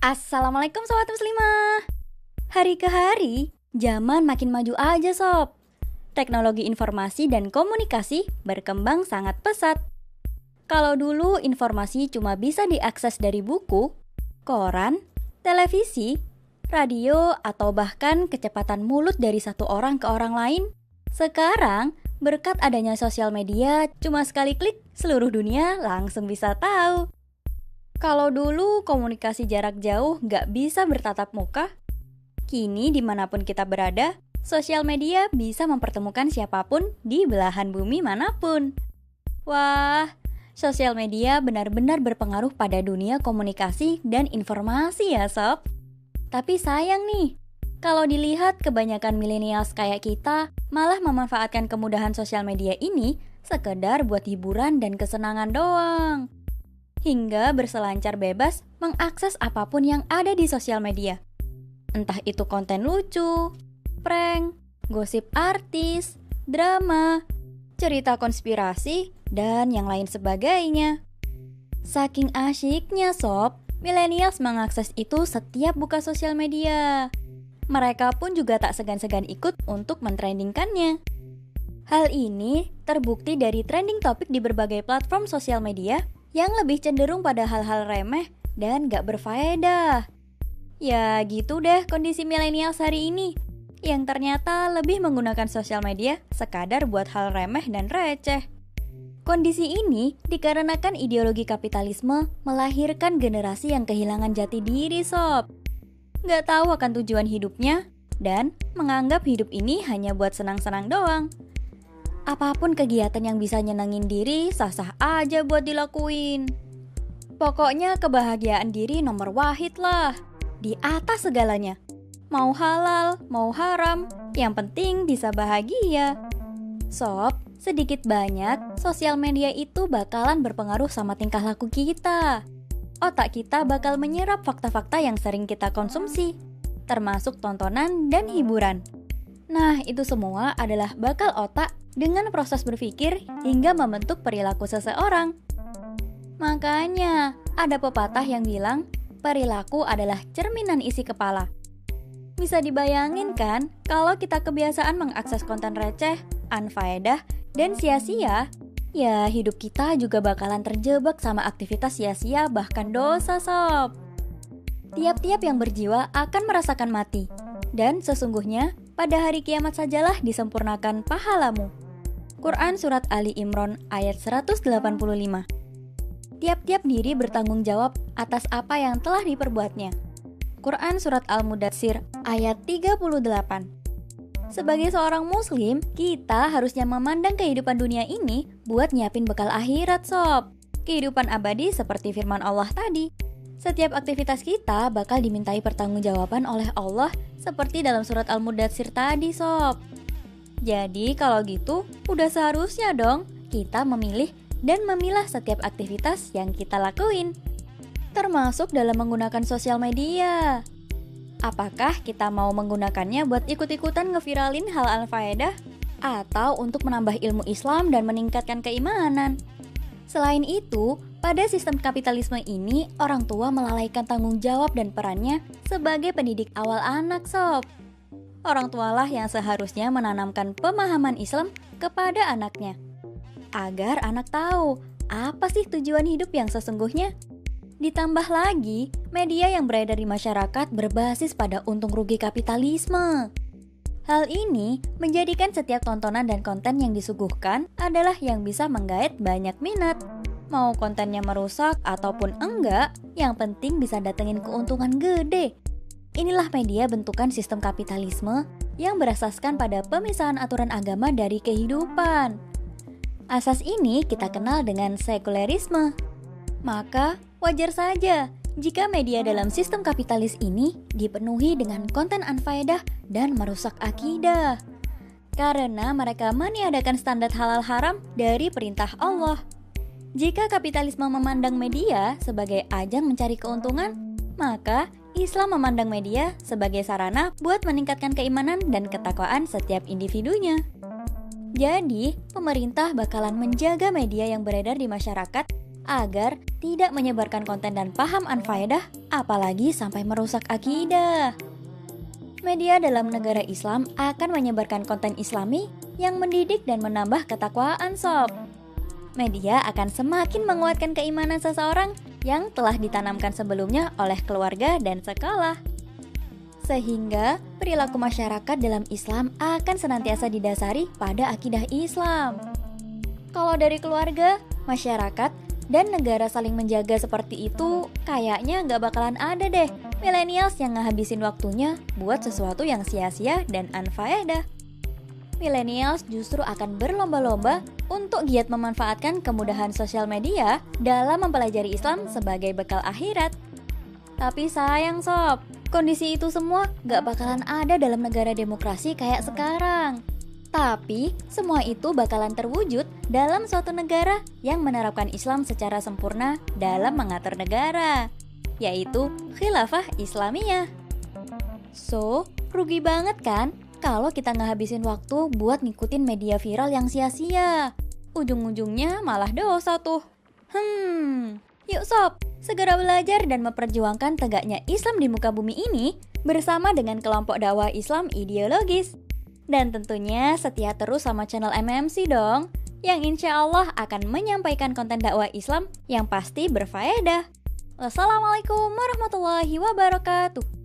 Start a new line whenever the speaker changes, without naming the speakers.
Assalamualaikum Sobat Muslimah. Hari ke hari, zaman makin maju aja sob. Teknologi informasi dan komunikasi berkembang sangat pesat. Kalau dulu informasi cuma bisa diakses dari buku, koran, televisi, radio, atau bahkan kecepatan mulut dari satu orang ke orang lain, sekarang berkat adanya sosial media, cuma sekali klik seluruh dunia langsung bisa tahu. Kalau dulu komunikasi jarak jauh nggak bisa bertatap muka, kini dimanapun kita berada, sosial media bisa mempertemukan siapapun di belahan bumi manapun. Wah, sosial media benar-benar berpengaruh pada dunia komunikasi dan informasi ya sob. Tapi sayang nih, kalau dilihat kebanyakan millennials kayak kita malah memanfaatkan kemudahan sosial media ini sekedar buat hiburan dan kesenangan doang. Hingga berselancar bebas mengakses apapun yang ada di sosial media. Entah itu konten lucu, prank, gosip artis, drama, cerita konspirasi, dan yang lain sebagainya. Saking asyiknya sob, millennials mengakses itu setiap buka sosial media. Mereka pun juga tak segan-segan ikut untuk mentrendingkannya. Hal ini terbukti dari trending topik di berbagai platform sosial media yang lebih cenderung pada hal-hal remeh dan gak berfaedah. Ya gitu deh kondisi milenials hari ini, yang ternyata lebih menggunakan sosial media sekadar buat hal remeh dan receh. Kondisi ini dikarenakan ideologi kapitalisme melahirkan generasi yang kehilangan jati diri sob. Gak tahu akan tujuan hidupnya dan menganggap hidup ini hanya buat senang-senang doang. Apapun kegiatan yang bisa nyenengin diri, sah-sah aja buat dilakuin. Pokoknya kebahagiaan diri nomor wahid lah, di atas segalanya. Mau halal, mau haram, yang penting bisa bahagia. Sob, sedikit banyak, sosial media itu bakalan berpengaruh sama tingkah laku kita. Otak kita bakal menyerap fakta-fakta yang sering kita konsumsi, termasuk tontonan dan hiburan. Nah, itu semua adalah bakal otak dengan proses berpikir hingga membentuk perilaku seseorang. Makanya, ada pepatah yang bilang, perilaku adalah cerminan isi kepala. Bisa dibayangin kan, kalau kita kebiasaan mengakses konten receh, unfaedah, dan sia-sia, ya hidup kita juga bakalan terjebak sama aktivitas sia-sia bahkan dosa sob. Tiap-tiap yang berjiwa akan merasakan mati, dan sesungguhnya pada hari kiamat sajalah disempurnakan pahalamu. Quran Surat Ali Imran ayat 185. Tiap-tiap diri bertanggung jawab atas apa yang telah diperbuatnya. Quran Surat Al-Mudatsir ayat 38. Sebagai seorang muslim, kita harusnya memandang kehidupan dunia ini buat nyiapin bekal akhirat sob. Kehidupan abadi seperti firman Allah tadi. Setiap aktivitas kita bakal dimintai pertanggungjawaban oleh Allah seperti dalam surat Al-Mudatsir tadi sob. Jadi kalau gitu, udah seharusnya dong kita memilih dan memilah setiap aktivitas yang kita lakuin, termasuk dalam menggunakan sosial media. Apakah kita mau menggunakannya buat ikut-ikutan ngeviralin hal unfaedah atau untuk menambah ilmu Islam dan meningkatkan keimanan? Selain itu, pada sistem kapitalisme ini, orang tua melalaikan tanggung jawab dan perannya sebagai pendidik awal anak sob. Orang tualah yang seharusnya menanamkan pemahaman Islam kepada anaknya, agar anak tahu apa sih tujuan hidup yang sesungguhnya. Ditambah lagi, media yang beredar di masyarakat berbasis pada untung rugi kapitalisme. Hal ini menjadikan setiap tontonan dan konten yang disuguhkan adalah yang bisa menggait banyak minat. Mau kontennya merusak ataupun enggak, yang penting bisa datengin keuntungan gede. Inilah media bentukan sistem kapitalisme yang berasaskan pada pemisahan aturan agama dari kehidupan. Asas ini kita kenal dengan sekulerisme. Maka wajar saja jika media dalam sistem kapitalis ini dipenuhi dengan konten unfaedah dan merusak akidah. karena mereka meniadakan standar halal haram dari perintah Allah. Jika kapitalisme memandang media sebagai ajang mencari keuntungan, maka Islam memandang media sebagai sarana buat meningkatkan keimanan dan ketakwaan setiap individunya. Jadi, pemerintah bakalan menjaga media yang beredar di masyarakat agar tidak menyebarkan konten dan paham anfaedah, apalagi sampai merusak akidah. Media dalam negara Islam akan menyebarkan konten Islami yang mendidik dan menambah ketakwaan, sob. Media akan semakin menguatkan keimanan seseorang yang telah ditanamkan sebelumnya oleh keluarga dan sekolah. Sehingga perilaku masyarakat dalam Islam akan senantiasa didasari pada akidah Islam. Kalau dari keluarga, masyarakat, dan negara saling menjaga seperti itu, kayaknya nggak bakalan ada deh millennials yang ngehabisin waktunya buat sesuatu yang sia-sia dan unfaedah. Millennials justru akan berlomba-lomba untuk giat memanfaatkan kemudahan sosial media dalam mempelajari Islam sebagai bekal akhirat. Tapi sayang sob, kondisi itu semua nggak bakalan ada dalam negara demokrasi kayak sekarang. Tapi, semua itu bakalan terwujud dalam suatu negara yang menerapkan Islam secara sempurna dalam mengatur negara, yaitu Khilafah Islamiyah. So, rugi banget kan kalau kita ngehabisin waktu buat ngikutin media viral yang sia-sia. Ujung-ujungnya malah dosa tuh. Yuk sob, segera belajar dan memperjuangkan tegaknya Islam di muka bumi ini bersama dengan kelompok dakwah Islam ideologis. Dan tentunya setia terus sama channel MMC dong, yang insya Allah akan menyampaikan konten dakwah Islam yang pasti berfaedah. Wassalamualaikum warahmatullahi wabarakatuh.